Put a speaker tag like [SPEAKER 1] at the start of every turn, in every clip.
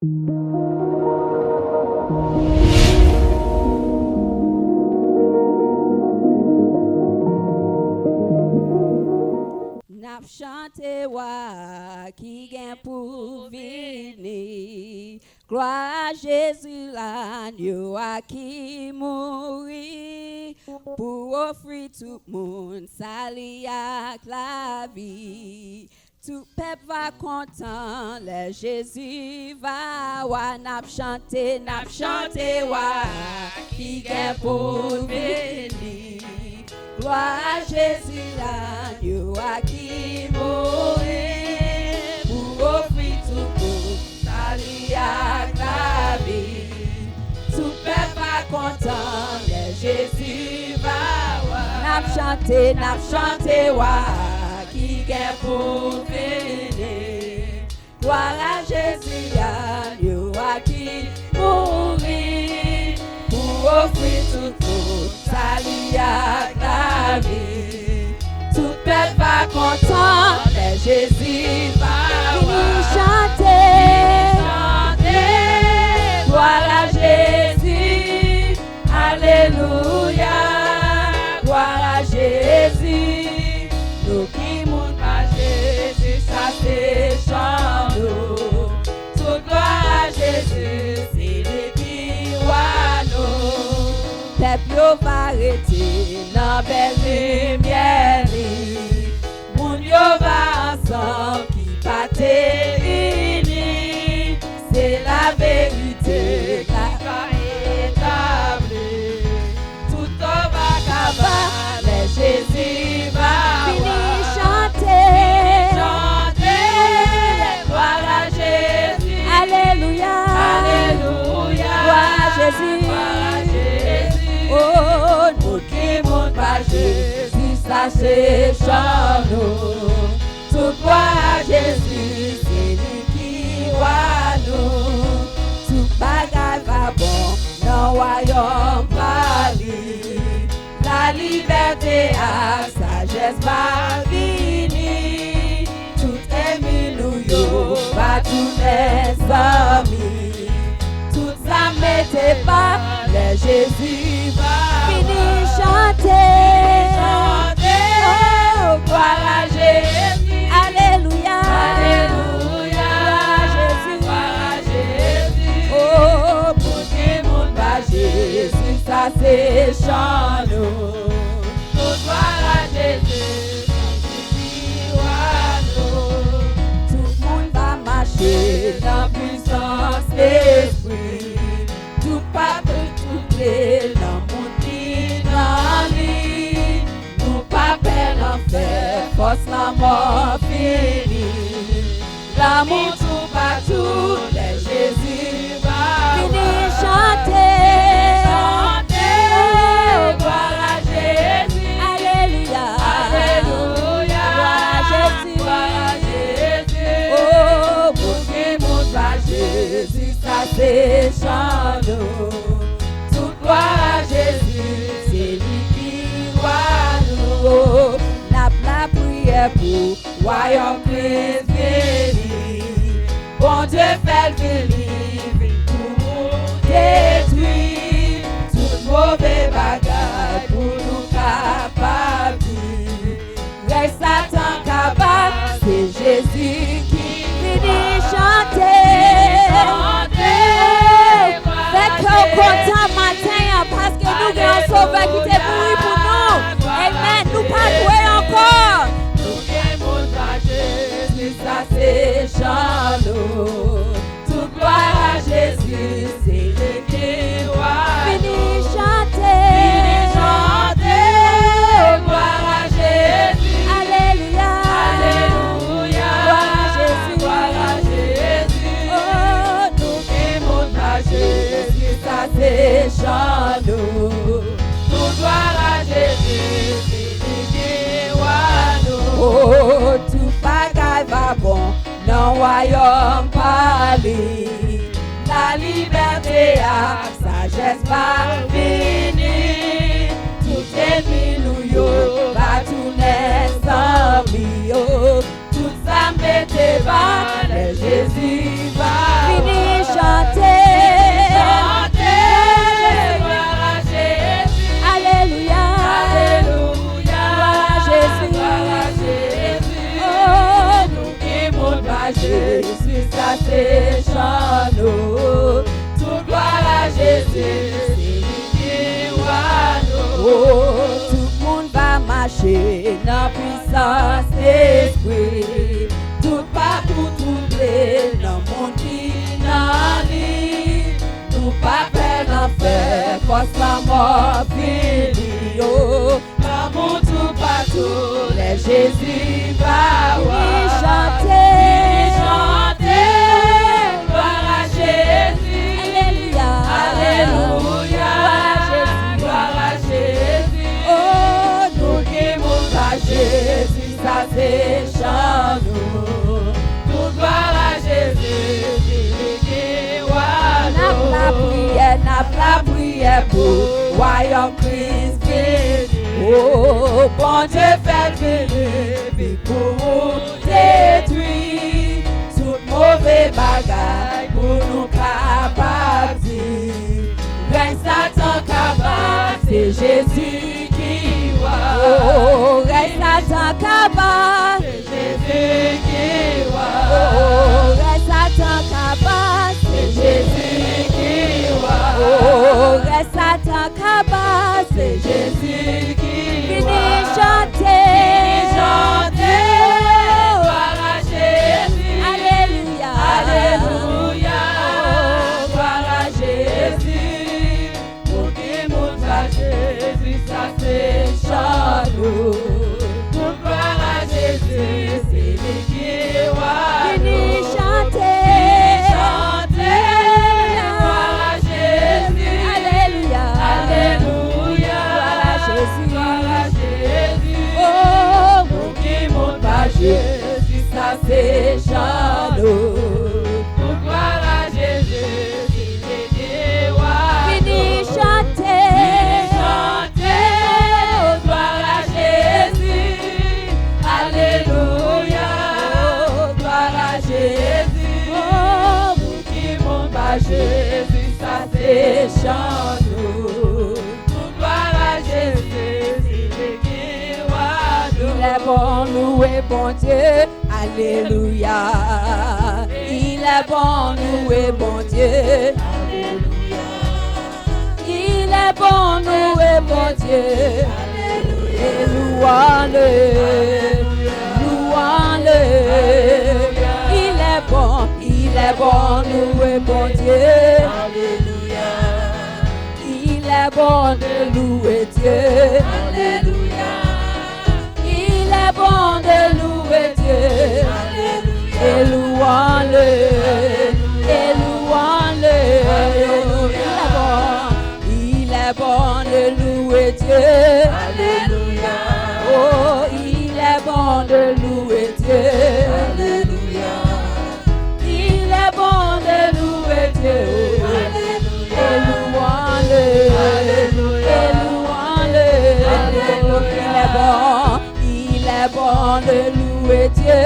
[SPEAKER 1] N'a chanté wa qui gagne pour venir. Gloire à Jésus l'agneau à qui mourit pour offrir tout le monde salut à la vie. Tout peuple va content, le Jésus va wa n'a chanté wa qui gagne pour venir. Gloire à Jésus l'agneau à qui mourit pour offrir tout pour salut à la vie. Tout peuple va content, le Jésus va wa. N'a chanté wa qui gagne pour venir. Gloire à Jésus l'agneau à qui mourit pour offrir tout pour salut à la vie. Tout peuple va content, mais Jésus va chanter. Gloire à Jésus, alléluia. Gloire à Jésus, nous qui montent à Jésus, ça c'est chant nous. Toute gloire à Jésus, c'est le qui voit nous. Peuple va arrêter dans belle lumière. Moun yo va ensemble qui pas unis. C'est la vérité qui va établir. Tout va acabar, mais Jésus va chanter. Gloire à Jésus. Alléluia. Alléluia. Gloire à Jésus. Oh, nous qui montent pas Jésus, ça c'est chant nous. Tout gloire à Jésus, c'est lui qui voit nous. Tout bagage va bon, dans le royaume pali. La liberté à sagesse va venir. Tout est nous yo, va tous les amis. Tout ça mettez pas, le Jésus va venir chanter. Oh, gloire à Jésus. Alléluia. Alléluia. Gloire à Jésus. Oh, pour que mon bas Jésus, ça c'est chant nous. Oh, gloire à Jésus. Tout le monde va marcher dans puissance l'esprit. Tout pape, tout blé, dans mon dit dans lui. Nous pas peur l'enfer, force la mort finie. L'amour tout partout, le Jésus va venir chanter. Oh, gloire à Jésus. Alléluia. Alléluia. Gloire à Jésus. Oh, pour que mon va Jésus, ça c'est chant nous. Tout gloire à Jésus, c'est lui qui voit nous. Oh, la prière pour royaume préféré. Bon Dieu fait le vivre pour détruire tout mauvais bagage pour nous capables. Reste Satan capable, c'est Jésus qui finit chanter. Faites qu'on content matin parce que nous avons un sauveur qui t'est pourri pour nous. Amen. Nous pas jouer encore. Nous avons Jésus, ça c'est chant nous. Toute gloire à Jésus, c'est le qui roi. Fini chanter. Fini chanter. Gloire à Jésus. Alléluia. Alléluia. Gloire à Jésus. Gloire à Jésus. Oh, nous qui montent à Jésus, ça c'est chant nous. Toute gloire à Jésus, c'est le qui roi nous. Oh, tout bagage va bon, non royaume pali. La liberté à sagesse va venir. Tout ennemi nous yo, va tous les amis yo. Tout ça mettez va, le Jésus va venir. station, oh, tout gloire à Jésus, c'est lui qui roi, oh, tout le monde va marcher dans puissance d'esprit, tout pas pour troubler dans mon qui n'en lit, tout pas faire l'enfer, force la mort fini, oh, l'amour tout partout, les Jésus va chanter, gloire à Jésus, alléluia, alléluia, gloire à Jésus, oh, nous qui montons à Jésus, ça c'est chant nous, tout gloire à Jésus, qui roi, n'a la prière pour royaume Christ béni, oh, bon Dieu fait béni, pour détruire tout mauvais bagage pour nous capables dire, règne Satan capable, c'est Jésus qui roi, oh, règne Satan capable, c'est Jésus qui roi, oh, règne Satan capable, c'est Jésus qui roi, oh, règne Satan capable, c'est Jésus qui roi, chanter, gloire à Jésus, alléluia, alléluia, gloire à Jésus, pour qui monte à Jésus, ça c'est chant, tout gloire à Jésus, c'est lui qui est roi, chanter, gloire à Jésus, alléluia, alléluia, gloire à Jésus, oh, pour qui monte à Jésus, ça c'est chant, tout gloire à Jésus, c'est lui qui est roi, chanter, gloire à Jésus, alléluia, gloire à Jésus, oh, pour qui monte à Jésus, ça c'est chant, tout gloire à Jésus, c'est lui qui est roi, il est bon, loué bon Dieu, alléluia, il est bon, loué bon Dieu, alléluia, il est bon, loué bon Dieu, alléluia, et louons-le, louons-le, il est bon, loué bon Dieu, alléluia, il est bon de louer Dieu, alléluia, il est bon de louer Dieu, alléluia, et louons-le, et louons-le, il est bon de louer Dieu, alléluia, oh, il est bon de louer Dieu, alléluia, il est bon de louer Dieu, alléluia, et louons-le, alléluia, et louons-le, alléluia, il est bon de louer Dieu,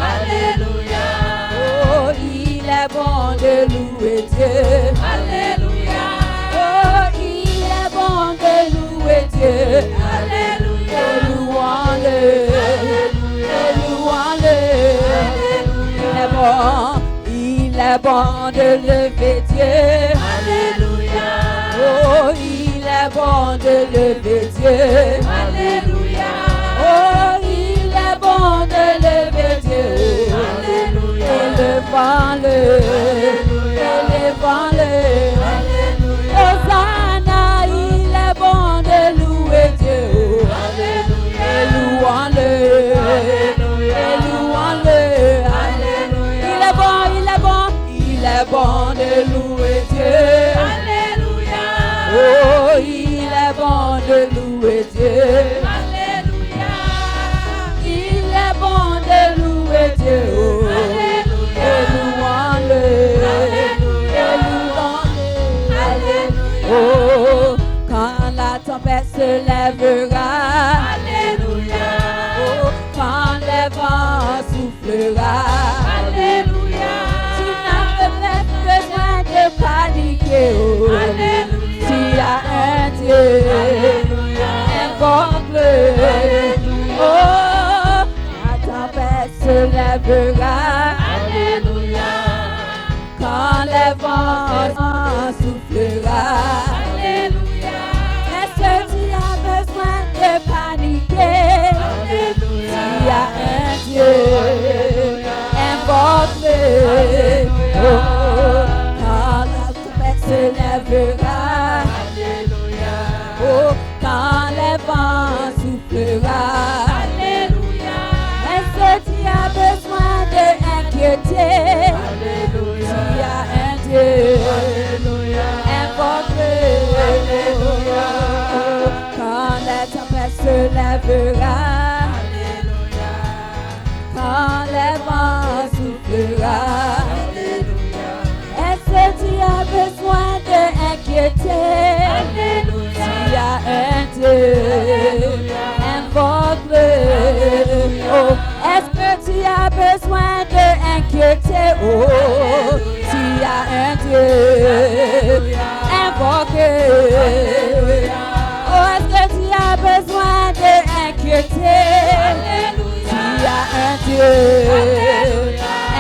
[SPEAKER 1] alléluia, oh, il est bon de louer Dieu, alléluia, oh, il est bon de louer Dieu, alléluia, et louons-le, et louons-le, il est bon de lever Dieu, alléluia, oh, il est bon de lever Dieu, alléluia, oh, il est bon de lever Dieu, alléluia, élevons-le, élevons-le, Hosanna, il est bon de louer Dieu, alléluia, et louons-le, et louons-le, il est bon, il est bon, il est bon de louer Dieu, alléluia, oh, il est bon de louer Dieu, alléluia, il est bon de louer Dieu, alléluia, et louons-le, et louons-le, alléluia, oh, quand la tempête se lèvera, alléluia, oh, quand les vents soufflera, alléluia, tu n'as peut-être besoin de paniquer, oh, alléluia, tu as un Dieu, alléluia, invoque-le, oh, la tempête se lèvera, alléluia, quand les vents soufflera.
[SPEAKER 2] Alléluia.
[SPEAKER 1] Est-ce que tu as besoin de paniquer?
[SPEAKER 2] Alléluia.
[SPEAKER 1] Il y a un Dieu, invoque-le. Oh, quand la tempête se lèvera.
[SPEAKER 2] Alléluia.
[SPEAKER 1] Oh, quand les vents soufflera.
[SPEAKER 2] Alléluia.
[SPEAKER 1] Est-ce que tu as besoin de inquiéter?
[SPEAKER 2] Alléluia.
[SPEAKER 1] Il y a un Dieu,
[SPEAKER 2] Alléluia.
[SPEAKER 1] invoque-le. Oh, quand la tempête se lèvera.
[SPEAKER 2] Alléluia.
[SPEAKER 1] Quand les vents soufflera.
[SPEAKER 2] Alléluia.
[SPEAKER 1] Est-ce que tu as besoin de inquiéter?
[SPEAKER 2] Alléluia.
[SPEAKER 1] Il y a un Dieu, invoque-le. Oh, est-ce que tu as besoin de inquiéter? Oh, s'il y a un Dieu, invoque-le. Oh, est-ce que tu as besoin de inquiéter? S'il y a un Dieu,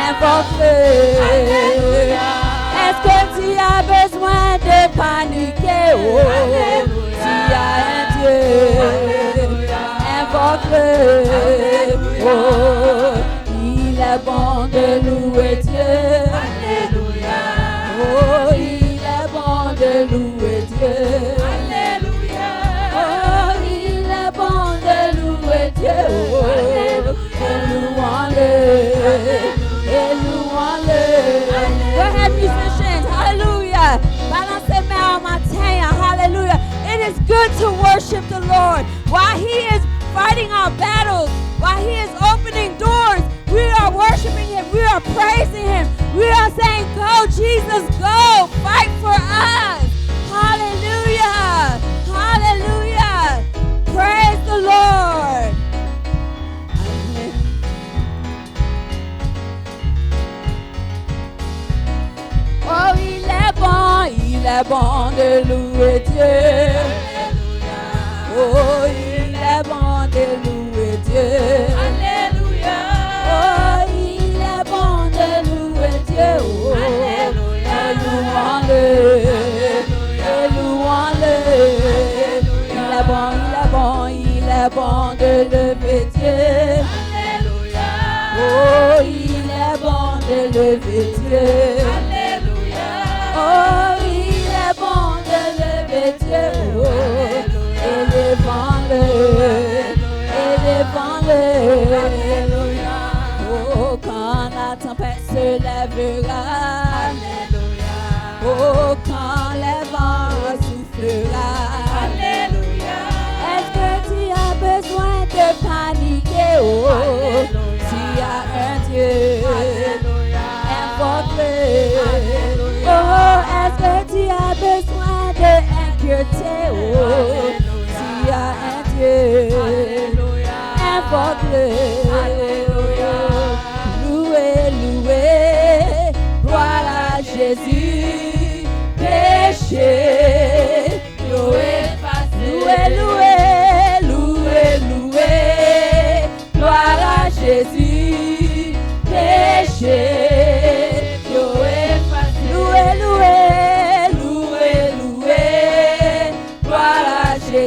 [SPEAKER 1] invoque-le. Est-ce que tu as besoin de paniquer? Oh, s'il y a un Dieu, invoque-le. Oh, il est bon de louer Dieu.
[SPEAKER 2] Alléluia.
[SPEAKER 1] Oh, il est bon de louer Dieu.
[SPEAKER 2] Alléluia.
[SPEAKER 1] Oh, il est bon de louer Dieu. Oh, et louons-le. Et louons-le. Go ahead, musicians. Hallelujah. Balance the main matin. Hallelujah. It is good to worship the Lord. While He is fighting our battles, while He is opening doors, we are worshiping Him. We are praising Him. We are saying, go, Jesus, go. Fight for us. Hallelujah. Hallelujah. Praise the Lord. Oh, il est bon de louer Dieu. Oh, il est bon de louer Dieu.
[SPEAKER 2] Alléluia.
[SPEAKER 1] Oh, il est bon de louer Dieu. Oh, et louons-le. Et louons-le. Il est bon, il est bon, il est bon de lever Dieu.
[SPEAKER 2] Alléluia.
[SPEAKER 1] Oh, il est bon de lever Dieu.
[SPEAKER 2] Alléluia.
[SPEAKER 1] Oh, il est bon de lever Dieu. Oh, élevons-le. Élevons-le. Oh, quand la tempête se lèvera. Oh, quand les vents soufflera.
[SPEAKER 2] Alléluia.
[SPEAKER 1] Est-ce que tu as besoin de paniquer? Oh, s'il y a un Dieu, invoque-le. Oh, est-ce que tu as besoin de inquiéter? Oh, s'il y a un Dieu, invoque-le. Louez, louez, gloire à Jésus, péché, louez, louez, louez, louez, louez, gloire à Jésus, péché, louez, louez, louez, louez, louez, gloire à Jésus.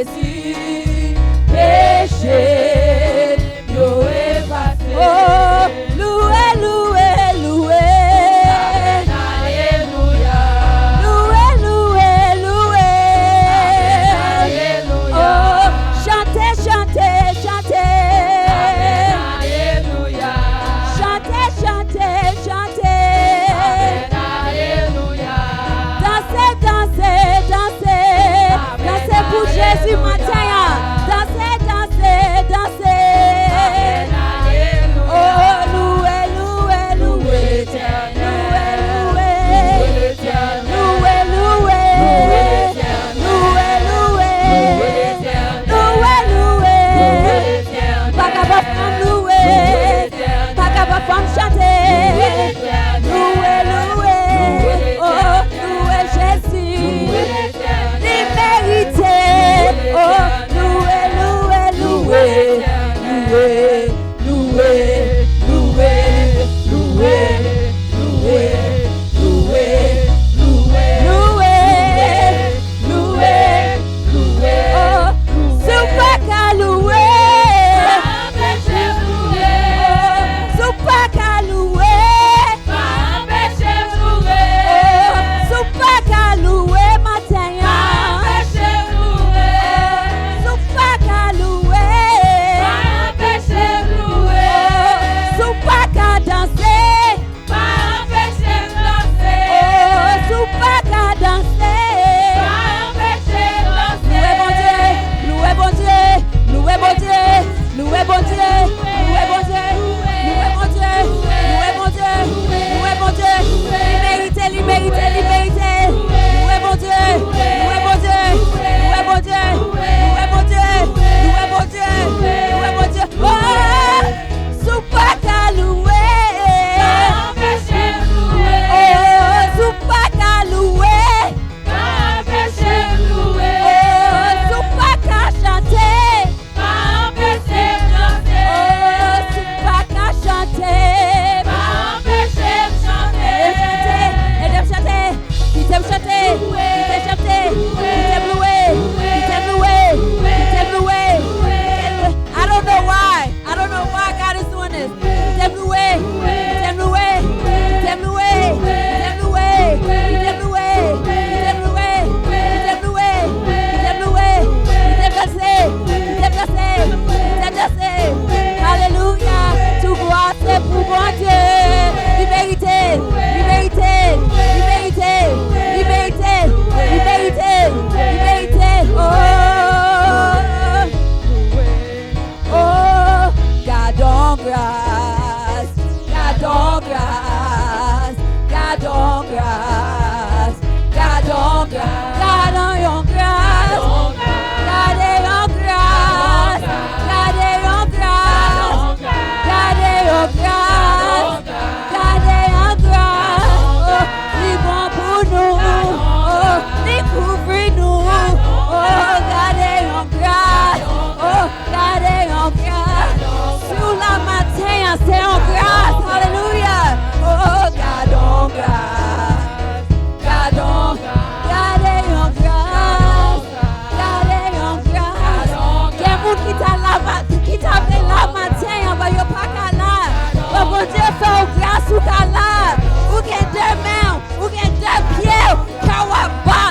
[SPEAKER 1] bon Dieu fait grâce ou là, ou gen deux mains, ou gen deux pieds, car on va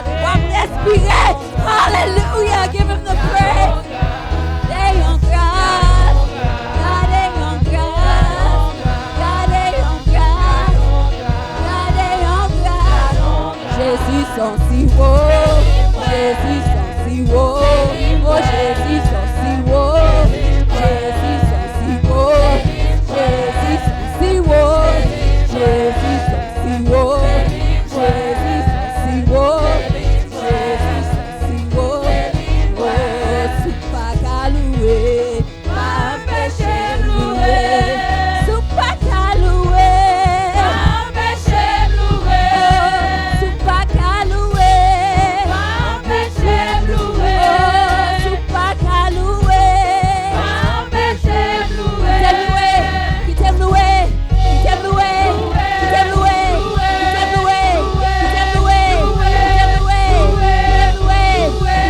[SPEAKER 1] respirer. Hallelujah, give him the praise. They on grâce, God they on grâce, God they on grâce, God they on grâce. Jésus son si haut, Jésus son si haut, oh Jésus son si haut, Jésus son si haut, Jésus son si haut, Jésus son si haut, Jésus son si haut, Jésus son si haut, oh sou pas qu'à louer, pas empêcher louer, sou pas qu'à louer, pas empêcher louer, sou pas qu'à louer, pas empêcher louer, sou pas qu'à louer, pas empêcher louer, qui t'aime louer, qui t'aime louer, qui t'aime louer, qui t'aime louer, qui t'aime louer, qui t'aime louer, qui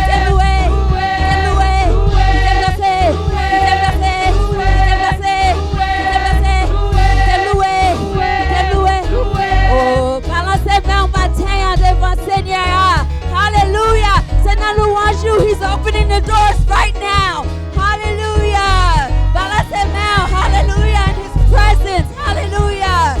[SPEAKER 1] t'aime louer, qui t'aime louer, qui t'aime danser, qui t'aime danser, qui t'aime danser, qui t'aime louer, qui t'aime louer. Oh, balancez main matin devant Seigneur. Hallelujah. C'est dans louange you. He's opening the doors right now. Hallelujah. Balancez main. Hallelujah. In his presence. Hallelujah.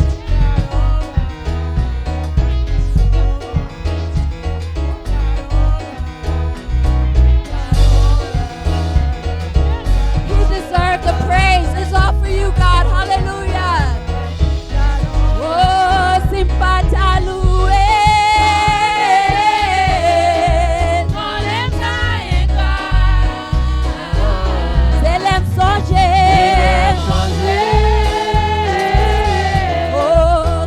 [SPEAKER 1] He deserves the praise. It's all for you, God. Hallelujah. Oh, simpata loué. C'est l'aime songer. Oh,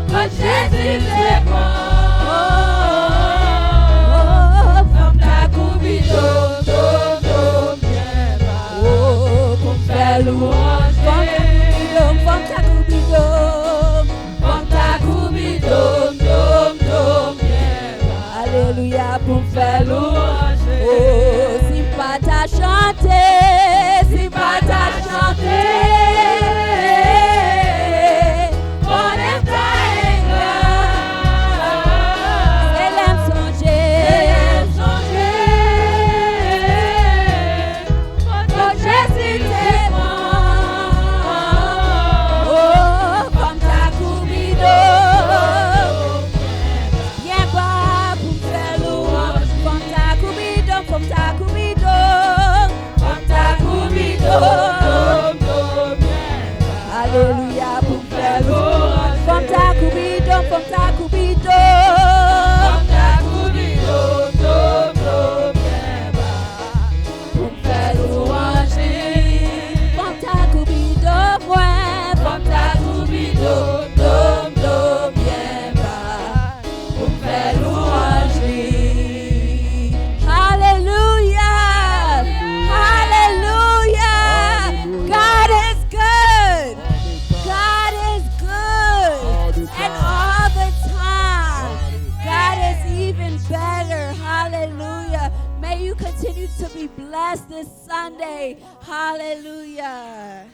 [SPEAKER 1] quand Jésus c'est bon. Oh, comme ta coubido, oh, comme faire louange. Comme ta coubido, comme ta coubido, alléluia, pour faire louange. Oh, si pas t'as chanté, si pas t'as chanté, on aime ta grâce. C'est l'aime songer, quand Jésus t'est bon. Oh, comme ta coubido, bien bas pour faire louange. Comme ta coubido, comme ta coubido, comme ta coubido. Alléluia pour faire louange. Comme ta coubido, comme ta coubido. Comme ta coubido, bien bas pour faire louange. Comme ta coubido, ouais, comme ta coubido, bien bas pour faire louange. Hallelujah! Hallelujah! God is good! God is good! And all the time! God is even better! Hallelujah! May you continue to be blessed this Sunday. Hallelujah!